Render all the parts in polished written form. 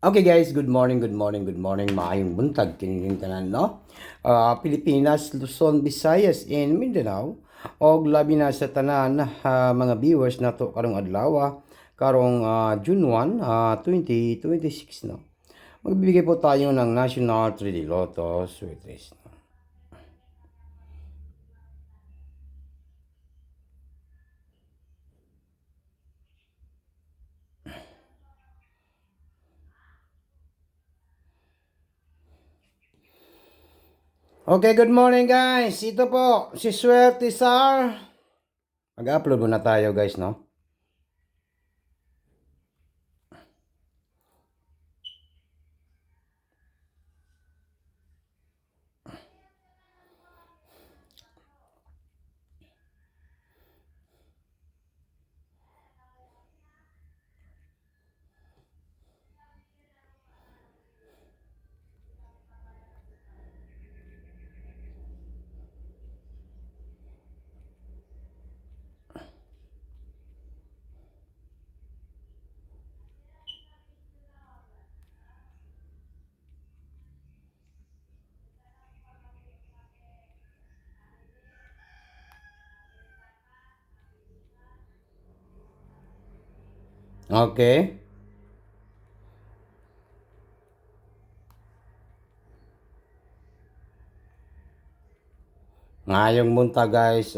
Okay guys, good morning, good morning, good morning. Maayong buntag kinining tanan, no? Pilipinas, Luzon, Visayas, and Mindanao. Og labi na sa tanan mga viewers nato karong adlaw, karong June 1, 2026, no? Magbibigay po tayo ng National 3D Lotto Sweet Race, no? Okay, good morning guys. Ito po si Swerte Sar. Mag-upload muna tayo guys, no? Okay. Ngayong munta guys,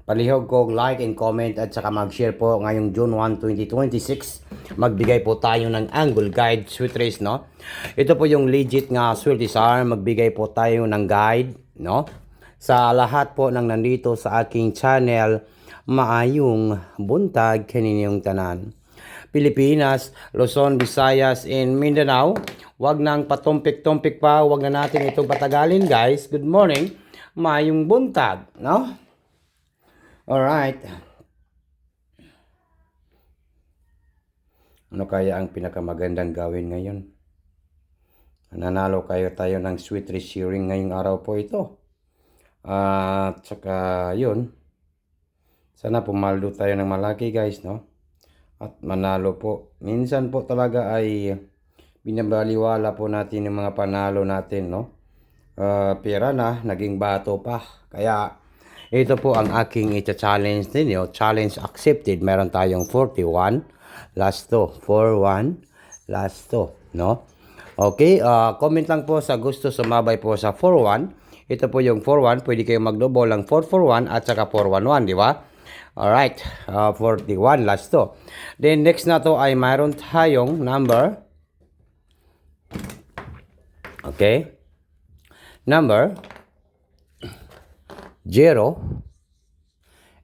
palihog ko like and comment at saka mag-share po ngayong June 1, 2026. Magbigay po tayo ng Angle Guide Sweet Race, no? Ito po yung legit nga Swerte Sar. Magbigay po tayo ng guide, no? Sa lahat po ng nandito sa aking channel, maayong buntag kaninyong tanan. Pilipinas, Luzon, Visayas, and Mindanao. Wag nang patumpik-tumpik pa. Wag na natin itong patagalin, guys. Good morning. Maayong buntag, no? Alright. Ano kaya ang pinakamagandang gawin ngayon? Nanalo tayo ng sweet sharing ngayong araw po ito. At saka yun. Sana pumaldo tayo ng malaki guys, no? At manalo po. Minsan po talaga ay binabaliwala po natin yung mga panalo natin, no? Pera na, naging bato pa. Kaya ito po ang aking ita-challenge ninyo. Challenge accepted. Meron tayong 41 last to. 41 last to, no? Okay, comment lang po sa gusto sumabay po sa 41. Ito po yung 41. Pwede kayong mag-double ng 441 at saka 411, di ba? Alright, 41 last to. Then next na to ay mayroon tayong number. Okay. Number 0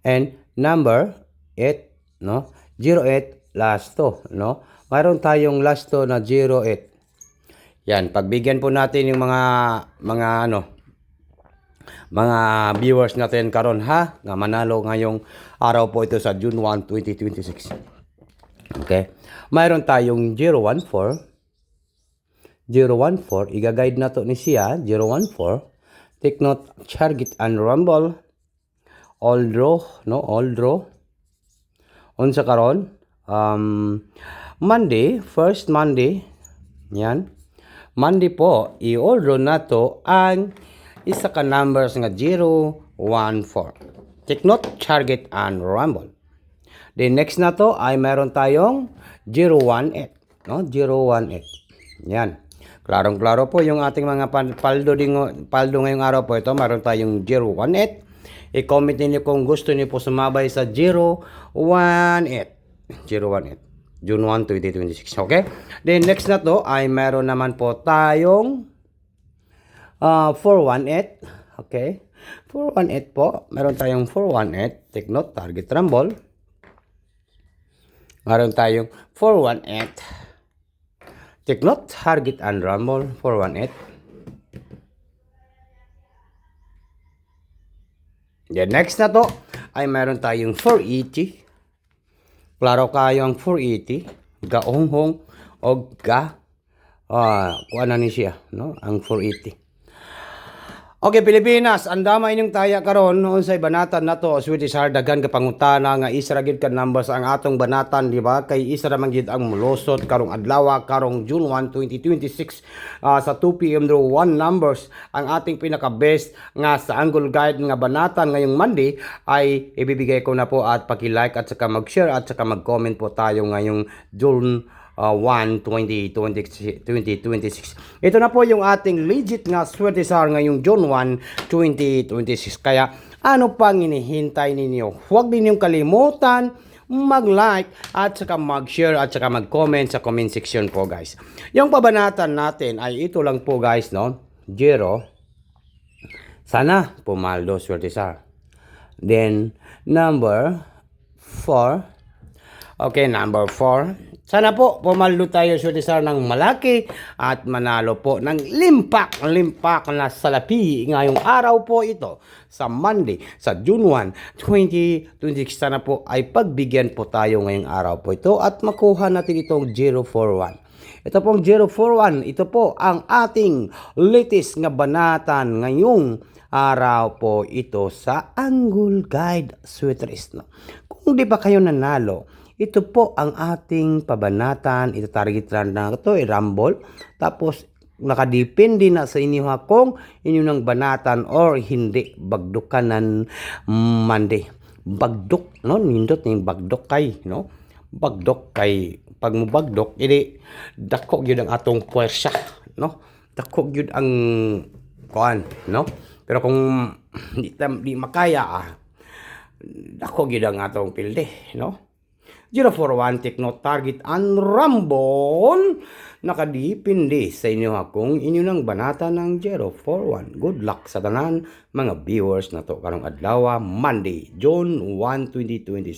and number 8, no? 08 last to, no? Mayroon tayong last to na 08. Yan, pagbigyan po natin yung mga viewers natin karon ha, nga manalo ngayong araw po ito sa June 1, 2026. Okay? Mayroon tayong 014. 014, iga-guide na to ni siya, 014. Take note, target and rumble. All draw, no? All draw. Unsa karon? Monday, first Monday. Yan. Monday po, i-all draw na to ang isa ka numbers nga 014. Take note, target and rumble. Then next na to ay meron tayong 018, no? 018. Yan. Klarong-klaro po yung ating mga paldo ngayong araw po ito. Meron tayong 018. I-comment niyo kung gusto niyo po sumabay sa 018. 018. June 1, 2026. Okay? Then next na to ay meron naman po tayong 418. Okay? 418 po. Meron tayong 418. Take note, target rumble. Meron tayong 418. Take note, target and rumble, 418. Then next na to ay meron tayong 480. Klaro kayo ang 480. Gaonghong o kuha na ni siya, no? Ang 480. Okay, Pilipinas, andama inyong taya karon unsay banatan nato Sweetie Sar daghan ka pangutana nga isa ra gid ka numbers ang atong banatan, di ba? Kay isa ra man gid ang mulusot karong adlaw karong June 1, 2026 sa 2 PM draw 1 numbers ang ating pinaka best nga sa angle guide nga banatan ngayong Monday ay ibibigay ko na po at paki-like at saka mag-share at saka mag-comment po tayo ngayong June 1, 2026. Ito na po yung ating legit nga Sweetie Sar ngayong June 1, 2026. Kaya ano pang hinihintay ninyo? Huwag ninyong kalimutan mag-like at saka mag-share at saka mag-comment sa comment section po guys. Yung pabanatan natin ay ito lang po guys, no? Zero. Sana pumaldo Sweetie Sar. Then number 4. Okay, number 4. Sana po pumaldo tayo Sweetie Sar ng malaki at manalo po ng limpak na salapi ngayong araw po ito sa Monday, sa June 1, 2026. Sana po ay pagbigyan po tayo ngayong araw po ito at makuha natin itong 041. Ito pong 041, ito po ang ating latest nga banatan ngayong araw po ito sa Angle Guide Sweeties. No? Kung di pa kayo nanalo, ito po ang ating pabanatan. Ito target run na ito, i-rumble. Tapos, nakadepende na sa inyo ha kung inyo ng banatan or hindi. Bagdukanan Monday. Bagdok, no? Nindot na yung bagdok kay, no? Bagdok kay, pag mo bagdok, hindi, dakok yun ang atong puwersa, no? Dakok yun ang, kuan, no? Pero kung di makaya, dakok yun ang atong pilde, no? 041 take note target and rumble nakadipindi sa inyo ha kung inyo nang banata ng 041. Good luck sa tanan mga viewers na to karong adlaw Monday June 1, 2026.